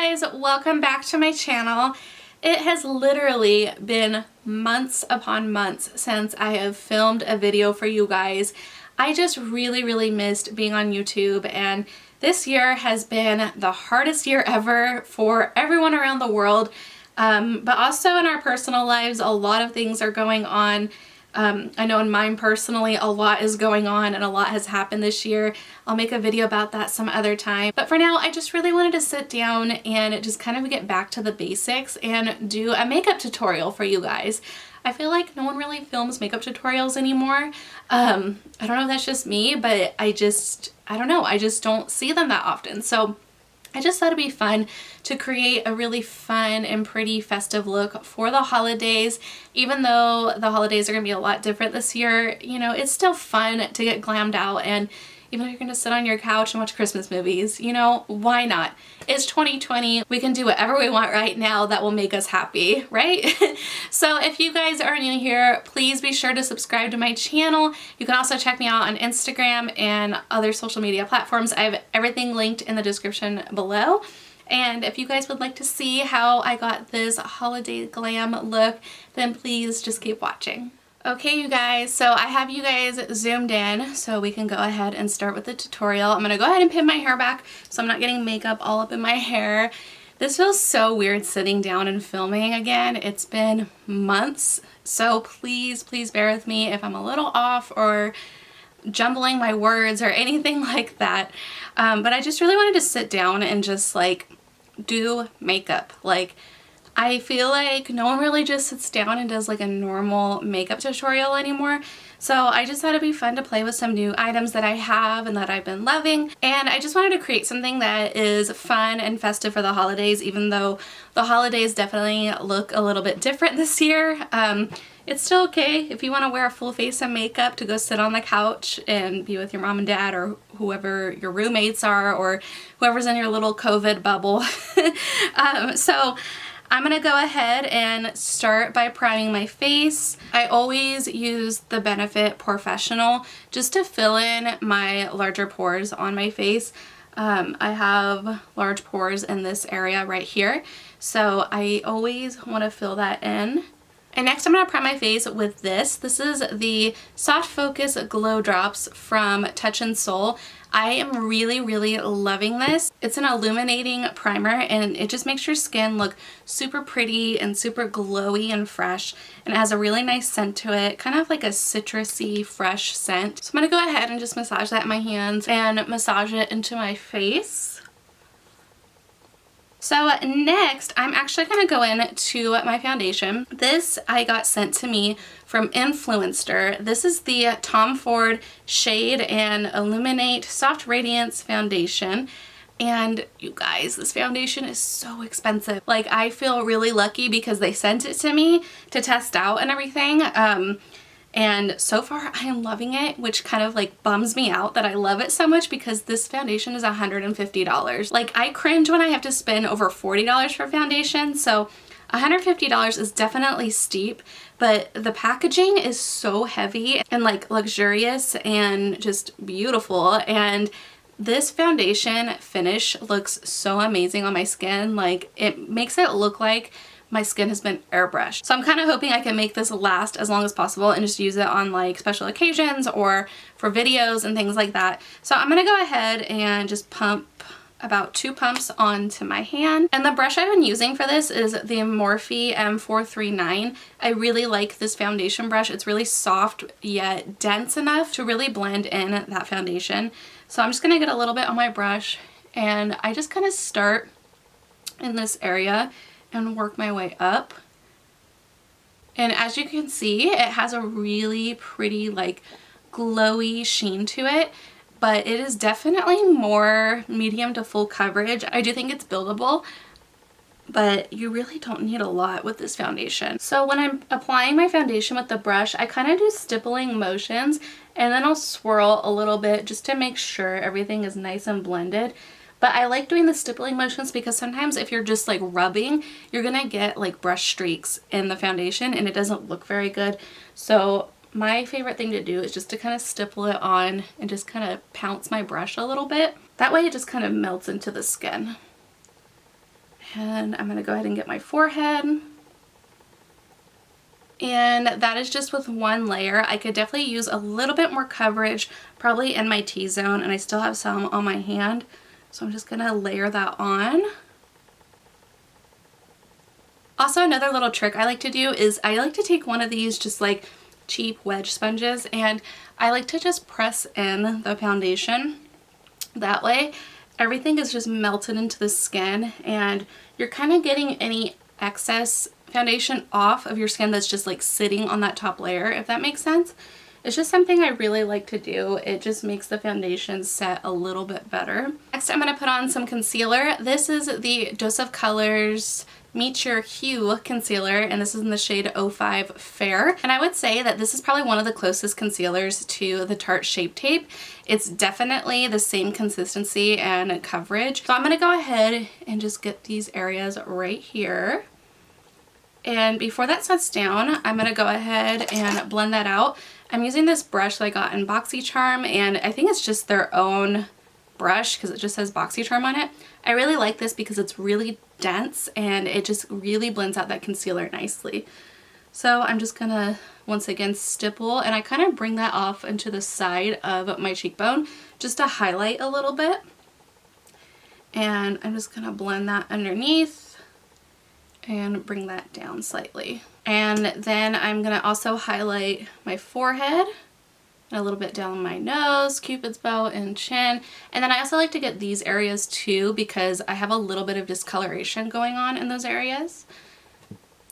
guys, welcome back to my channel. It has literally been months upon months since I have filmed a video for you guys. I just really missed being on YouTube, and this year has been the hardest year ever for everyone around the world, but also in our personal lives a lot of things are going on. I know in mine personally a lot is going on and a lot has happened this year. I'll make a video about that some other time. But for now, I just really wanted to sit down and just kind of get back to the basics and do a makeup tutorial for you guys. I feel like no one really films makeup tutorials anymore. I don't know if that's just me, but I don't know, I just don't see them that often. So I just thought it'd be fun to create a really fun and pretty festive look for the holidays. Even though the holidays are going to be a lot different this year, you know, it's still fun to get glammed out, and even if you're going to sit on your couch and watch Christmas movies, you know, why not? It's 2020. We can do whatever we want right now that will make us happy, right? So if you guys are new here, please be sure to subscribe to my channel. You can also check me out on Instagram and other social media platforms. I have everything linked in the description below. And if you guys would like to see how I got this holiday glam look, then please just keep watching. Okay, you guys, so I have you guys zoomed in so we can go ahead and start with the tutorial. I'm gonna go ahead and pin my hair back so I'm not getting makeup all up in my hair. This feels so weird sitting down and filming again. It's been months, so please bear with me if I'm a little off or jumbling my words or anything like that. But I just really wanted to sit down and just like do makeup. Like, I feel like no one really just sits down and does like a normal makeup tutorial anymore. So I just thought it'd be fun to play with some new items that I have and that I've been loving. And I just wanted to create something that is fun and festive for the holidays, even though the holidays definitely look a little bit different this year. It's still okay if you want to wear a full face of makeup to go sit on the couch and be with your mom and dad or whoever your roommates are or whoever's in your little COVID bubble. So I'm gonna go ahead and start by priming my face. I always use the Benefit Professional just to fill in my larger pores on my face. I have large pores in this area right here, so I always want to fill that in. And next I'm going to prime my face with this. This is the Soft Focus Glow Drops from Touch in Soul. I am really loving this. It's an illuminating primer and it just makes your skin look super pretty and super glowy and fresh, and it has a really nice scent to it, kind of like a citrusy fresh scent. So I'm going to go ahead and just massage that in my hands and massage it into my face. So next, I'm actually going to go into my foundation. This I got sent to me from Influencer. This is the Tom Ford Shade and Illuminate Soft Radiance Foundation. And you guys, this foundation is so expensive. Like, I feel really lucky because they sent it to me to test out and everything. And so far I am loving it, which kind of like bums me out that I love it so much because this foundation is $150. Like, I cringe when I have to spend over $40 for foundation, so $150 is definitely steep, but the packaging is so heavy and like luxurious and just beautiful, and this foundation finish looks so amazing on my skin. Like, it makes it look like my skin has been airbrushed. So I'm kind of hoping I can make this last as long as possible and just use it on like special occasions or for videos and things like that. So I'm gonna go ahead and just pump about 2 pumps onto my hand. And the brush I've been using for this is the Morphe M439. I really like this foundation brush. It's really soft yet dense enough to really blend in that foundation. So I'm just gonna get a little bit on my brush and I just kind of start in this area and work my way up. And as you can see, it has a really pretty like glowy sheen to it, but it is definitely more medium to full coverage. I do think it's buildable, but you really don't need a lot with this foundation. So when I'm applying my foundation with the brush, I kind of do stippling motions and then I'll swirl a little bit just to make sure everything is nice and blended. But I like doing the stippling motions because sometimes if you're just like rubbing, you're gonna get like brush streaks in the foundation and it doesn't look very good. So my favorite thing to do is just to kind of stipple it on and just kind of pounce my brush a little bit. That way it just kind of melts into the skin. And I'm going to go ahead and get my forehead. And that is just with one layer. I could definitely use a little bit more coverage, probably in my T-zone, and I still have some on my hand. So I'm just going to layer that on. Also, another little trick I like to do is I like to take one of these just like cheap wedge sponges, and I like to just press in the foundation. That way everything is just melted into the skin, and you're kind of getting any excess foundation off of your skin that's just like sitting on that top layer, if that makes sense. It's just something I really like to do. It just makes the foundation set a little bit better. Next, I'm going to put on some concealer. This is the Dose of Colors Meet Your Hue concealer, and this is in the shade 05 Fair. And I would say that this is probably one of the closest concealers to the Tarte Shape Tape. It's definitely the same consistency and coverage. So I'm going to go ahead and just get these areas right here. And before that sets down, I'm going to go ahead and blend that out. I'm using this brush that I got in BoxyCharm, and I think it's just their own brush because it just says BoxyCharm on it. I really like this because it's really dense and it just really blends out that concealer nicely. So I'm just going to once again stipple, and I kind of bring that off into the side of my cheekbone just to highlight a little bit. And I'm just going to blend that underneath and bring that down slightly. And then I'm going to also highlight my forehead, a little bit down my nose, Cupid's bow, and chin. And then I also like to get these areas too because I have a little bit of discoloration going on in those areas.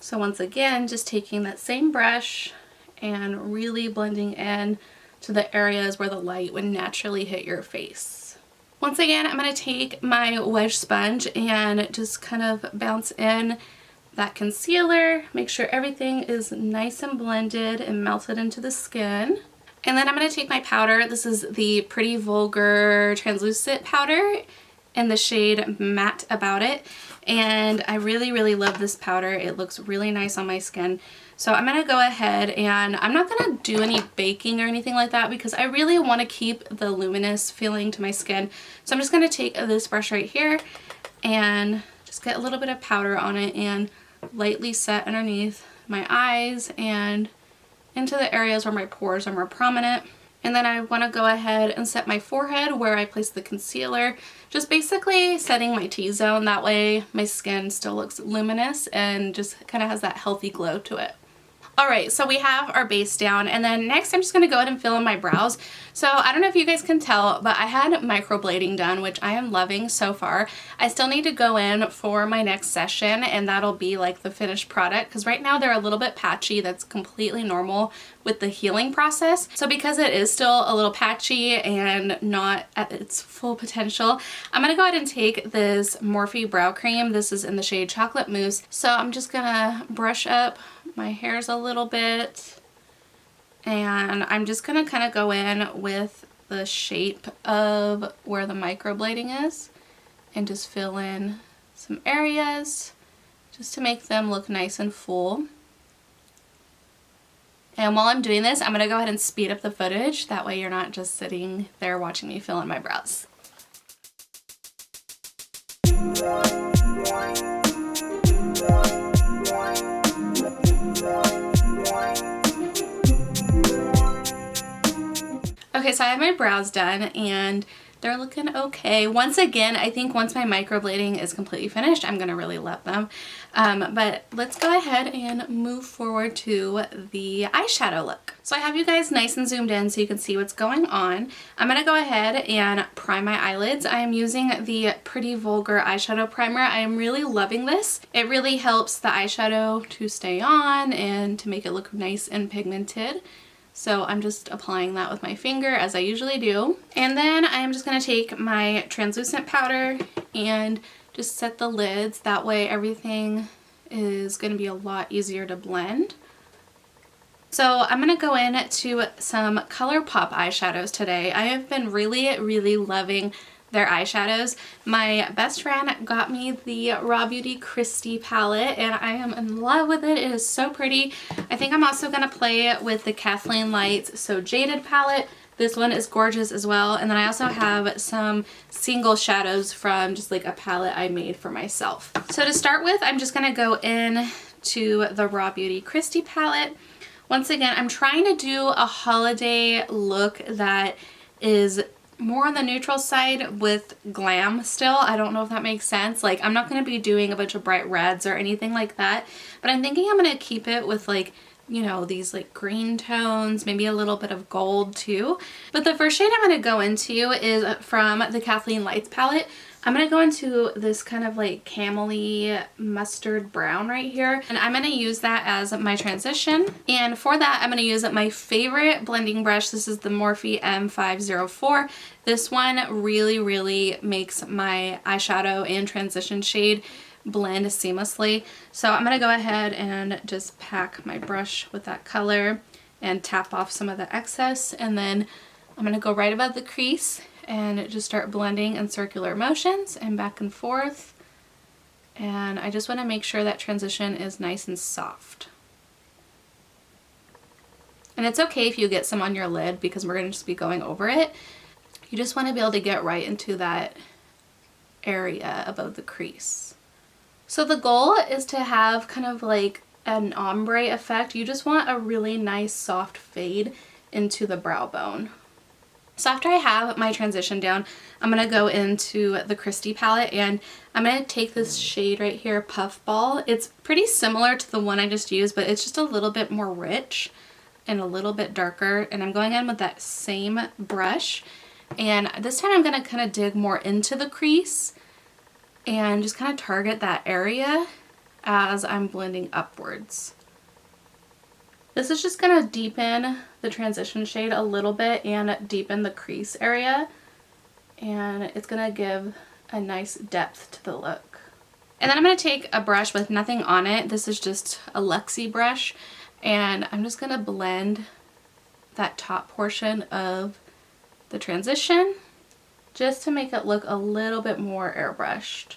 So once again, just taking that same brush and really blending in to the areas where the light would naturally hit your face. Once again, I'm going to take my wedge sponge and just kind of bounce in that concealer, make sure everything is nice and blended and melted into the skin. And then I'm going to take my powder. This is the Pretty Vulgar translucent powder in the shade Matte About It. And I really, really love this powder. It looks really nice on my skin. So I'm going to go ahead, and I'm not going to do any baking or anything like that because I really want to keep the luminous feeling to my skin. So I'm just going to take this brush right here and just get a little bit of powder on it and lightly set underneath my eyes and into the areas where my pores are more prominent. And then I want to go ahead and set my forehead where I place the concealer, just basically setting my T-zone. That way my skin still looks luminous and just kind of has that healthy glow to it. Alright, so we have our base down, and then next I'm just going to go ahead and fill in my brows. So I don't know if you guys can tell, but I had microblading done, which I am loving so far. I still need to go in for my next session, and that'll be like the finished product, because right now they're a little bit patchy. That's completely normal with the healing process. So because it is still a little patchy and not at its full potential, I'm going to go ahead and take this Morphe brow cream. This is in the shade Chocolate Mousse. So I'm just going to brush up my hairs a little bit, and I'm just going to kind of go in with the shape of where the microblading is and just fill in some areas just to make them look nice and full. And while I'm doing this, I'm going to go ahead and speed up the footage. That way you're not just sitting there watching me fill in my brows. Okay, so I have my brows done and they're looking okay. Once again, I think once my microblading is completely finished, I'm going to really love them. But let's go ahead and move forward to the eyeshadow look. So I have you guys nice and zoomed in so you can see what's going on. I'm going to go ahead and prime my eyelids. I am using the Pretty Vulgar eyeshadow primer. I am really loving this. It really helps the eyeshadow to stay on and to make it look nice and pigmented. So I'm just applying that with my finger as I usually do. And then I'm just going to take my translucent powder and just set the lids. That way everything is going to be a lot easier to blend. So I'm going to go in to some Colourpop eyeshadows today. I have been really, really loving their eyeshadows. My best friend got me the RawBeautyKristi palette and I am in love with it. It is so pretty. I think I'm also going to play with the Kathleen Lights So Jaded palette. This one is gorgeous as well. And then I also have some single shadows from just like a palette I made for myself. So to start with, I'm just going to go in to the RawBeautyKristi palette. Once again, I'm trying to do a holiday look that is more on the neutral side with glam still. I don't know if that makes sense. Like, I'm not going to be doing a bunch of bright reds or anything like that, but I'm thinking I'm going to keep it with like, you know, these like green tones, maybe a little bit of gold too. But the first shade I'm going to go into is from the Kathleen Lights palette. I'm going to go into this kind of like camely mustard brown right here. And I'm going to use that as my transition. And for that, I'm going to use my favorite blending brush. This is the Morphe M504. This one really, really makes my eyeshadow and transition shade blend seamlessly. So I'm going to go ahead and just pack my brush with that color and tap off some of the excess, and then I'm going to go right above the crease and just start blending in circular motions and back and forth. And I just want to make sure that transition is nice and soft. And it's okay if you get some on your lid because we're going to just be going over it. You just want to be able to get right into that area above the crease. So the goal is to have kind of like an ombre effect. You just want a really nice soft fade into the brow bone. So after I have my transition down, I'm going to go into the Kristi palette and I'm going to take this shade right here, Puffball. It's pretty similar to the one I just used, but it's just a little bit more rich and a little bit darker. And I'm going in with that same brush. And this time I'm going to kind of dig more into the crease and just kind of target that area as I'm blending upwards. This is just going to deepen the transition shade a little bit and deepen the crease area, and it's going to give a nice depth to the look. And then I'm going to take a brush with nothing on it. This is just a Luxie brush, and I'm just going to blend that top portion of the transition just to make it look a little bit more airbrushed.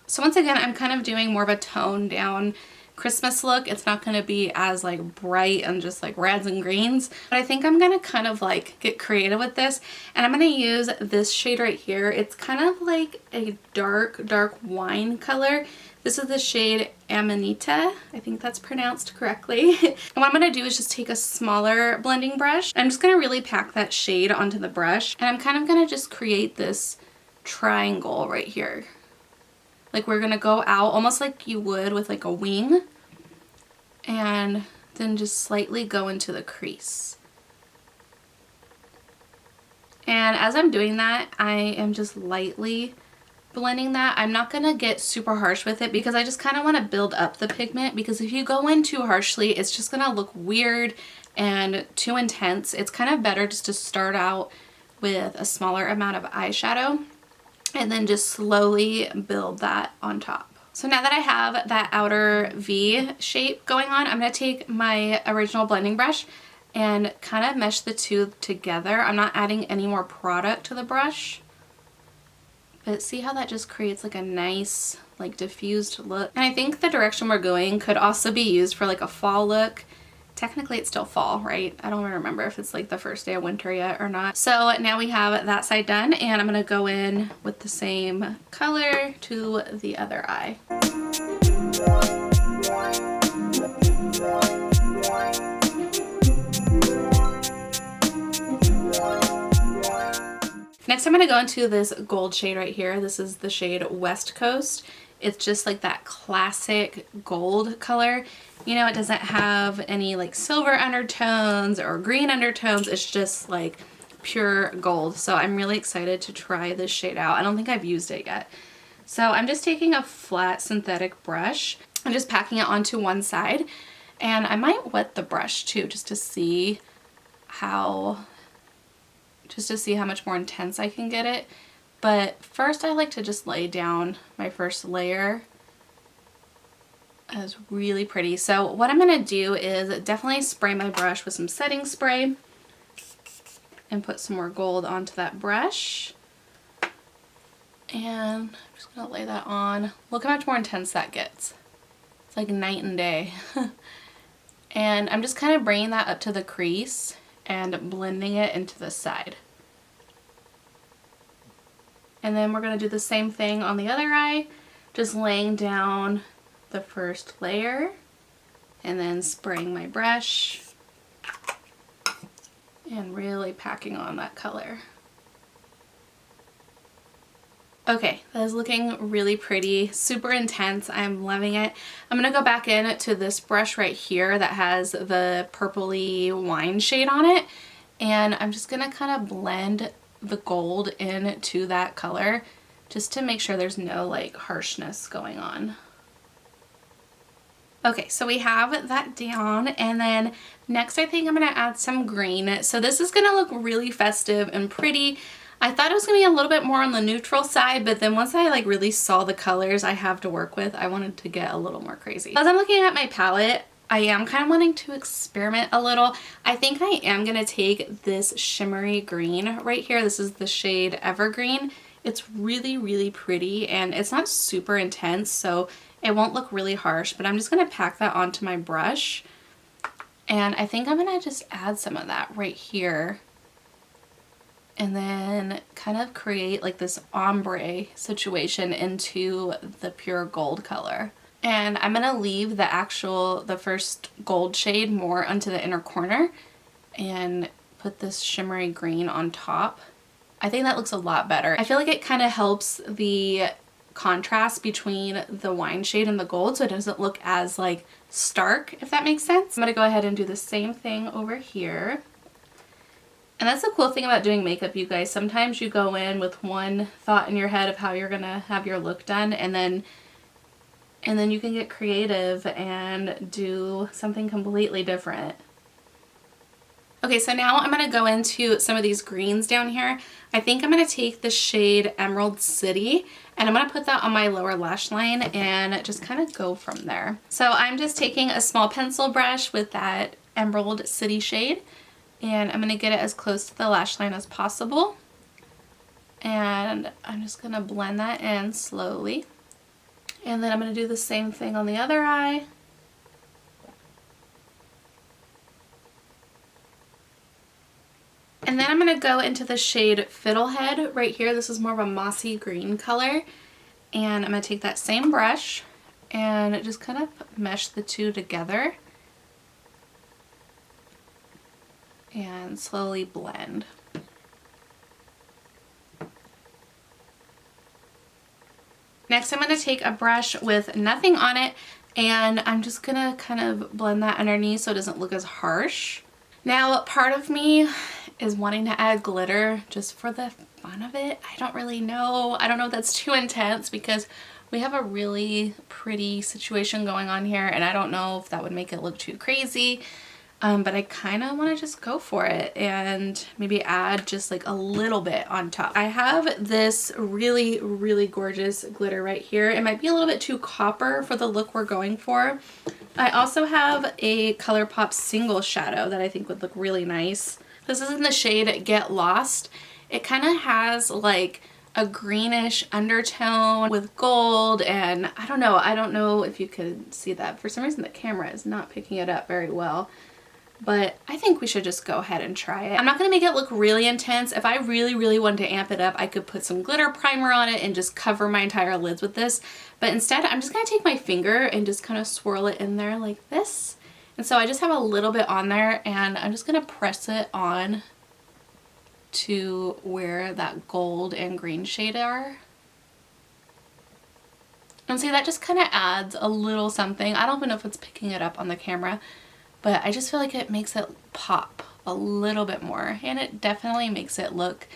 So once again, I'm kind of doing more of a toned down Christmas look. It's not going to be as like bright and just like reds and greens, but I think I'm going to kind of like get creative with this, and I'm going to use this shade right here. It's kind of like a dark wine color. This is the shade Amanita. I think that's pronounced correctly. And what I'm going to do is just take a smaller blending brush. I'm just going to really pack that shade onto the brush, and I'm kind of going to just create this triangle right here. Like we're going to go out almost like you would with like a wing, and then just slightly go into the crease. And as I'm doing that, I am just lightly blending that. I'm not going to get super harsh with it because I just kind of want to build up the pigment, because if you go in too harshly, it's just going to look weird and too intense. It's kind of better just to start out with a smaller amount of eyeshadow and then just slowly build that on top. So now that I have that outer V shape going on, I'm going to take my original blending brush and kind of mesh the two together. I'm not adding any more product to the brush, but see how that just creates like a nice like diffused look. And I think the direction we're going could also be used for like a fall look. Technically it's still fall, right? I don't even remember if it's like the first day of winter yet or not. So now we have that side done, and I'm gonna go in with the same color to the other eye. Next I'm going to go into this gold shade right here. This is the shade West Coast. It's just like that classic gold color. You know, it doesn't have any like silver undertones or green undertones. It's just like pure gold. So I'm really excited to try this shade out. I don't think I've used it yet. So I'm just taking a flat synthetic brush and just packing it onto one side. And I might wet the brush too, just to see how much more intense I can get it. But first I like to just lay down my first layer. It's really pretty. So what I'm going to do is definitely spray my brush with some setting spray and put some more gold onto that brush. And I'm just going to lay that on. Look how much more intense that gets. It's like night and day. And I'm just kind of bringing that up to the crease and blending it into the side. And then we're going to do the same thing on the other eye, just laying down the first layer and then spraying my brush and really packing on that color. Okay, that is looking really pretty, super intense. I'm loving it. I'm going to go back in to this brush right here that has the purpley wine shade on it, and I'm just going to kind of blend the gold into that color just to make sure there's no like harshness going on. Okay, so we have that down, and then next I think I'm going to add some green. So this is going to look really festive and pretty. I thought it was going to be a little bit more on the neutral side, but then once I like really saw the colors I have to work with, I wanted to get a little more crazy. As I'm looking at my palette, I am kind of wanting to experiment a little. I think I am going to take this shimmery green right here. This is the shade Evergreen. It's really, really pretty, and it's not super intense, so it won't look really harsh, but I'm just going to pack that onto my brush. And I think I'm going to just add some of that right here. And then kind of create like this ombre situation into the pure gold color. And I'm going to leave the first gold shade more onto the inner corner and put this shimmery green on top. I think that looks a lot better. I feel like it kind of helps the contrast between the wine shade and the gold, so it doesn't look as like stark, if that makes sense. I'm going to go ahead and do the same thing over here. And that's the cool thing about doing makeup, you guys. Sometimes you go in with one thought in your head of how you're going to have your look done, and then you can get creative and do something completely different. Okay, so now I'm going to go into some of these greens down here. I think I'm going to take the shade Emerald City, and I'm going to put that on my lower lash line and just kind of go from there. So I'm just taking a small pencil brush with that Emerald City shade, and I'm going to get it as close to the lash line as possible. And I'm just going to blend that in slowly. And then I'm going to do the same thing on the other eye. And then I'm going to go into the shade Fiddlehead right here. This is more of a mossy green color. And I'm going to take that same brush and just kind of mesh the two together and slowly blend. Next, I'm going to take a brush with nothing on it, and I'm just going to kind of blend that underneath so it doesn't look as harsh. Now, part of me is wanting to add glitter just for the fun of it. I don't really know. I don't know if that's too intense because we have a really pretty situation going on here, and I don't know if that would make it look too crazy. But I kind of want to just go for it and maybe add just like a little bit on top. I have this really, really gorgeous glitter right here. It might be a little bit too copper for the look we're going for. I also have a Colourpop single shadow that I think would look really nice. This is in the shade Get Lost. It kind of has like a greenish undertone with gold, and I don't know if you could see that. For some reason the camera is not picking it up very well. But I think we should just go ahead and try it. I'm not going to make it look really intense. If I really, really wanted to amp it up, I could put some glitter primer on it and just cover my entire lids with this. But instead, I'm just going to take my finger and just kind of swirl it in there like this. And so I just have a little bit on there, and I'm just going to press it on to where that gold and green shade are. And see, that just kind of adds a little something. I don't even know if it's picking it up on the camera, but I just feel like it makes it pop a little bit more, and it definitely makes it look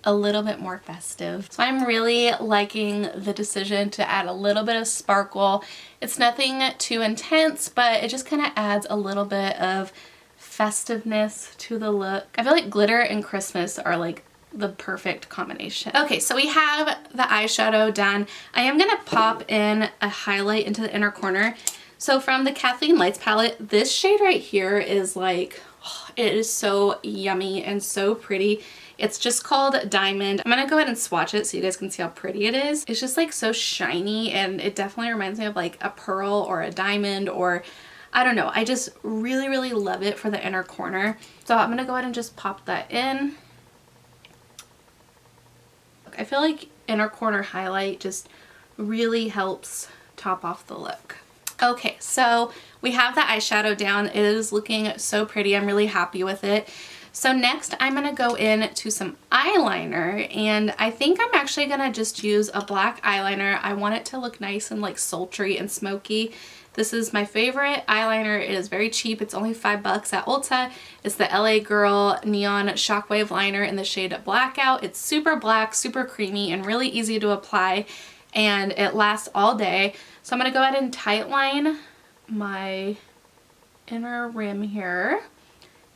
a little bit more festive. So I'm really liking the decision to add a little bit of sparkle. It's nothing too intense, but it just kind of adds a little bit of festiveness to the look. I feel like glitter and Christmas are like the perfect combination. Okay, so we have the eyeshadow done. I am gonna pop in a highlight into the inner corner. So from the Kathleen Lights palette, this shade right here is like, oh, it is so yummy and so pretty. It's just called Diamond. I'm gonna go ahead and swatch it so you guys can see how pretty it is. It's just like so shiny, and it definitely reminds me of like a pearl or a diamond, or I don't know. I just really love it for the inner corner. So I'm going to go ahead and just pop that in. I feel like inner corner highlight just really helps top off the look. Okay, so we have the eyeshadow down. It is looking so pretty. I'm really happy with it. So next I'm going to go in to some eyeliner, and I think I'm actually going to just use a black eyeliner. I want it to look nice and like sultry and smoky. This is my favorite eyeliner. It is very cheap. It's only $5 at Ulta. It's the LA Girl Neon Shockwave liner in the shade Blackout. It's super black, super creamy, and really easy to apply, and it lasts all day. So I'm going to go ahead and tightline my inner rim here.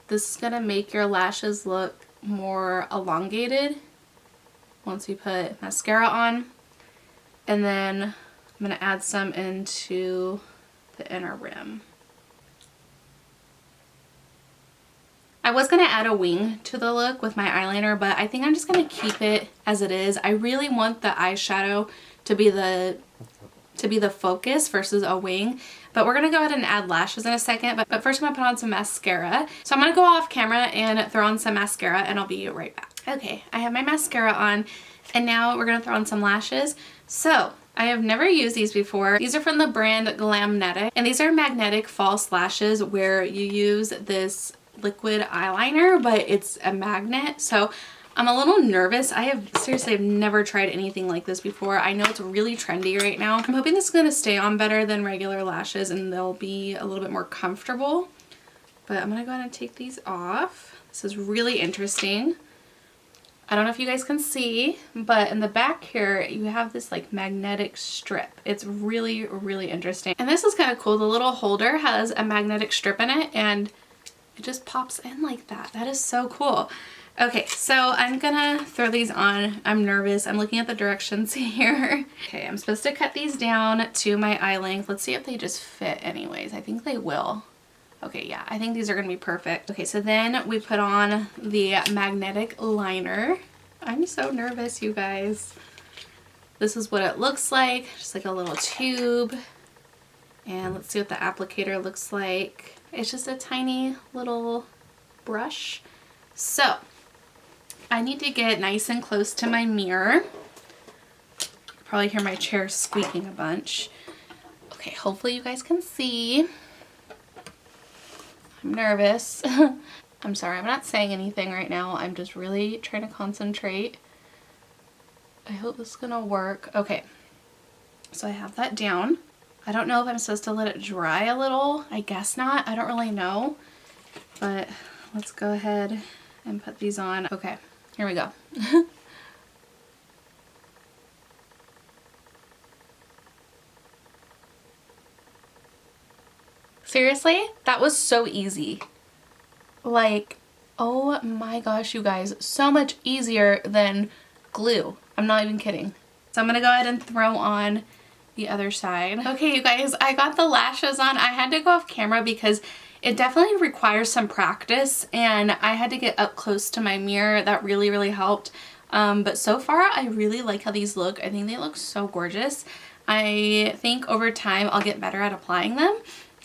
This is going to make your lashes look more elongated once you put mascara on. And then I'm going to add some into the inner rim. I was going to add a wing to the look with my eyeliner, but I think I'm just going to keep it as it is. I really want the eyeshadow to be the focus versus a wing. But we're going to go ahead and add lashes in a second. But first I'm going to put on some mascara. So I'm going to go off camera and throw on some mascara, and I'll be right back. Okay, I have my mascara on, and now we're going to throw on some lashes. So I have never used these before. These are from the brand Glamnetic, and these are magnetic false lashes where you use this liquid eyeliner, but it's a magnet. So I'm a little nervous. Seriously, I've never tried anything like this before. I know it's really trendy right now. I'm hoping this is going to stay on better than regular lashes and they'll be a little bit more comfortable. But I'm going to go ahead and take these off. This is really interesting. I don't know if you guys can see, but in the back here, you have this like magnetic strip. It's really interesting. And this is kind of cool. The little holder has a magnetic strip in it, and it just pops in like that. That is so cool. Okay, so I'm gonna throw these on. I'm nervous. I'm looking at the directions here. Okay, I'm supposed to cut these down to my eye length. Let's see if they just fit anyways. I think they will. Okay, yeah, I think these are gonna be perfect. Okay, so then we put on the magnetic liner. I'm so nervous, you guys. This is what it looks like, just like a little tube. And let's see what the applicator looks like. It's just a tiny little brush. So I need to get nice and close to my mirror. You can probably hear my chair squeaking a bunch. Okay, hopefully you guys can see. I'm nervous. I'm sorry, I'm not saying anything right now. I'm just really trying to concentrate. I hope this is gonna work. Okay, so I have that down. I don't know if I'm supposed to let it dry a little. I guess not. I don't really know. But let's go ahead and put these on. Okay, here we go. Seriously, that was so easy. Like, oh my gosh, you guys, so much easier than glue. I'm not even kidding. So I'm gonna go ahead and throw on the other side. Okay, you guys, I got the lashes on. I had to go off camera because it definitely requires some practice, and I had to get up close to my mirror. That really helped. But so far, I really like how these look. I think they look so gorgeous. I think over time, I'll get better at applying them.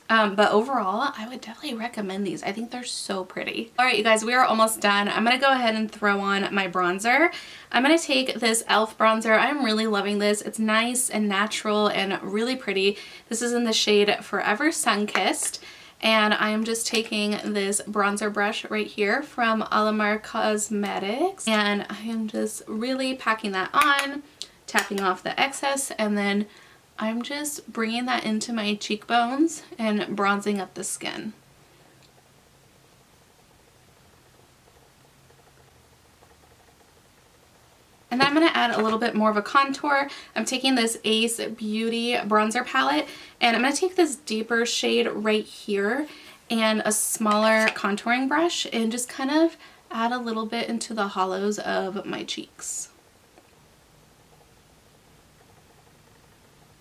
But overall, I would definitely recommend these. I think they're so pretty. All right, you guys, we are almost done. I'm going to go ahead and throw on my bronzer. I'm going to take this e.l.f. bronzer. I'm really loving this. It's nice and natural and really pretty. This is in the shade Forever Sunkissed. And I am just taking this bronzer brush right here from Alamar Cosmetics. And I am just really packing that on, tapping off the excess, and then I'm just bringing that into my cheekbones and bronzing up the skin. And then I'm going to add a little bit more of a contour. I'm taking this Ace Beauty bronzer palette, and I'm going to take this deeper shade right here and a smaller contouring brush and just kind of add a little bit into the hollows of my cheeks.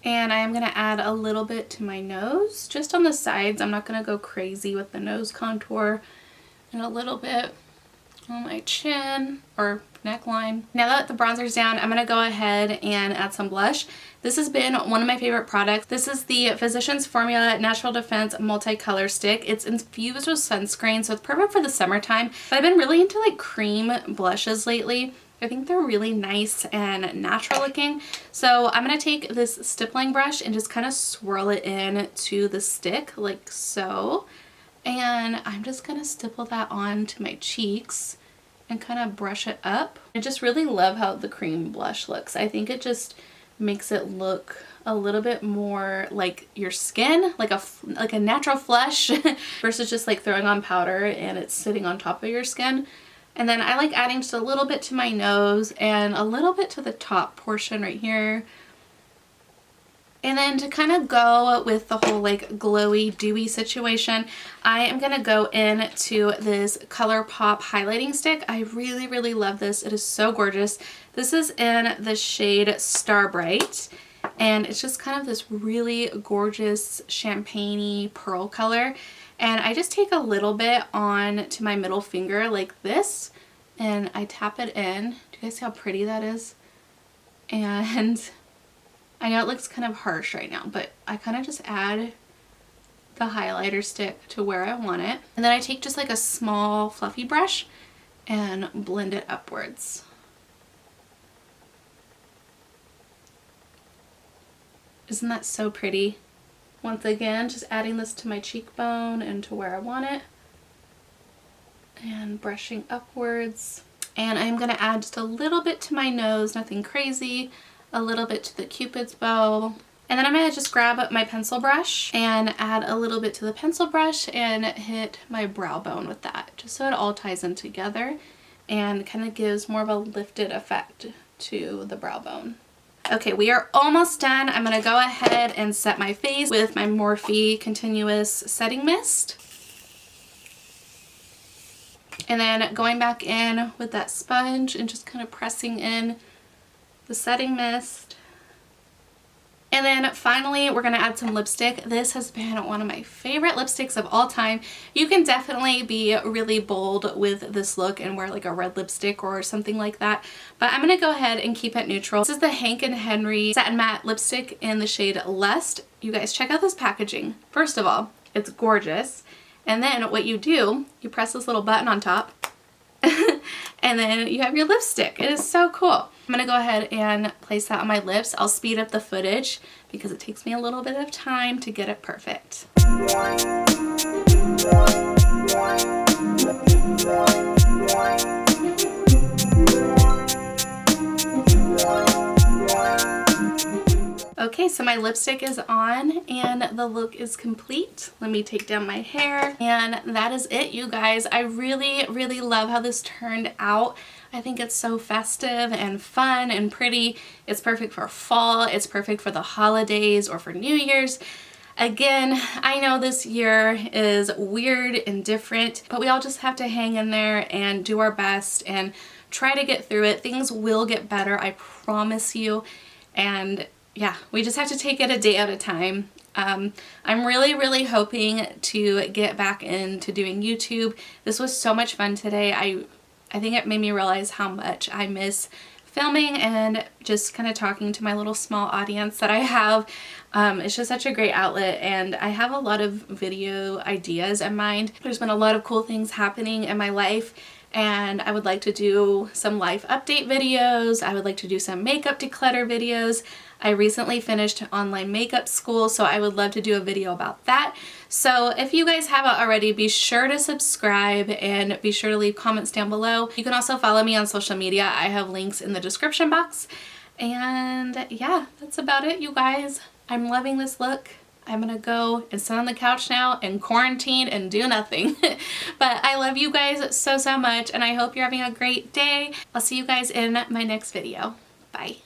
And I am going to add a little bit to my nose, just on the sides. I'm not going to go crazy with the nose contour, and a little bit on my chin or neckline. Now that the bronzer's down, I'm going to go ahead and add some blush. This has been one of my favorite products. This is the Physicians Formula Natural Defense Multicolor Stick. It's infused with sunscreen, so it's perfect for the summertime. But I've been really into like cream blushes lately. I think they're really nice and natural looking. So I'm going to take this stippling brush and just kind of swirl it in to the stick like so. And I'm just going to stipple that onto my cheeks and kind of brush it up. I just really love how the cream blush looks. I think it just makes it look a little bit more like your skin, like a natural flush versus just like throwing on powder and it's sitting on top of your skin. And then I like adding just a little bit to my nose and a little bit to the top portion right here. And then to kind of go with the whole like glowy, dewy situation, I am going to go into this Colourpop highlighting stick. I really, really love this. It is so gorgeous. This is in the shade Star Brite. And it's just kind of this really gorgeous champagne-y pearl color. And I just take a little bit on to my middle finger like this. And I tap it in. Do you guys see how pretty that is? And I know it looks kind of harsh right now, but I kind of just add the highlighter stick to where I want it. And then I take just like a small fluffy brush and blend it upwards. Isn't that so pretty? Once again, just adding this to my cheekbone and to where I want it. And brushing upwards. And I'm going to add just a little bit to my nose, nothing crazy. A little bit to the Cupid's bow. And then I'm going to just grab my pencil brush and add a little bit to the pencil brush and hit my brow bone with that, just so it all ties in together and kind of gives more of a lifted effect to the brow bone. Okay, we are almost done. I'm going to go ahead and set my face with my Morphe Continuous Setting Mist. And then going back in with that sponge and just kind of pressing in the setting mist. And then finally we're going to add some lipstick. This has been one of my favorite lipsticks of all time. You can definitely be really bold with this look and wear like a red lipstick or something like that. But I'm going to go ahead and keep it neutral. This is the Hank & Henry Satin Matte Lipstick in the shade Lust. You guys check out this packaging. First of all, it's gorgeous. And then what you do, you press this little button on top and then you have your lipstick. It is so cool. I'm going to go ahead and place that on my lips. I'll speed up the footage because it takes me a little bit of time to get it perfect. Okay, so my lipstick is on and the look is complete. Let me take down my hair and that is it, you guys. I really, really love how this turned out. I think it's so festive and fun and pretty. It's perfect for fall. It's perfect for the holidays or for New Year's. Again, I know this year is weird and different, but we all just have to hang in there and do our best and try to get through it. Things will get better, I promise you. And yeah, we just have to take it a day at a time. I'm really, really hoping to get back into doing YouTube. This was so much fun today. I think it made me realize how much I miss filming and just kind of talking to my little small audience that I have. It's just such a great outlet and I have a lot of video ideas in mind. There's been a lot of cool things happening in my life and I would like to do some life update videos. I would like to do some makeup declutter videos. I recently finished online makeup school, so I would love to do a video about that. So if you guys haven't already, be sure to subscribe and be sure to leave comments down below. You can also follow me on social media. I have links in the description box. And yeah, that's about it, you guys. I'm loving this look. I'm gonna go and sit on the couch now and quarantine and do nothing. But I love you guys so, so much and I hope you're having a great day. I'll see you guys in my next video. Bye.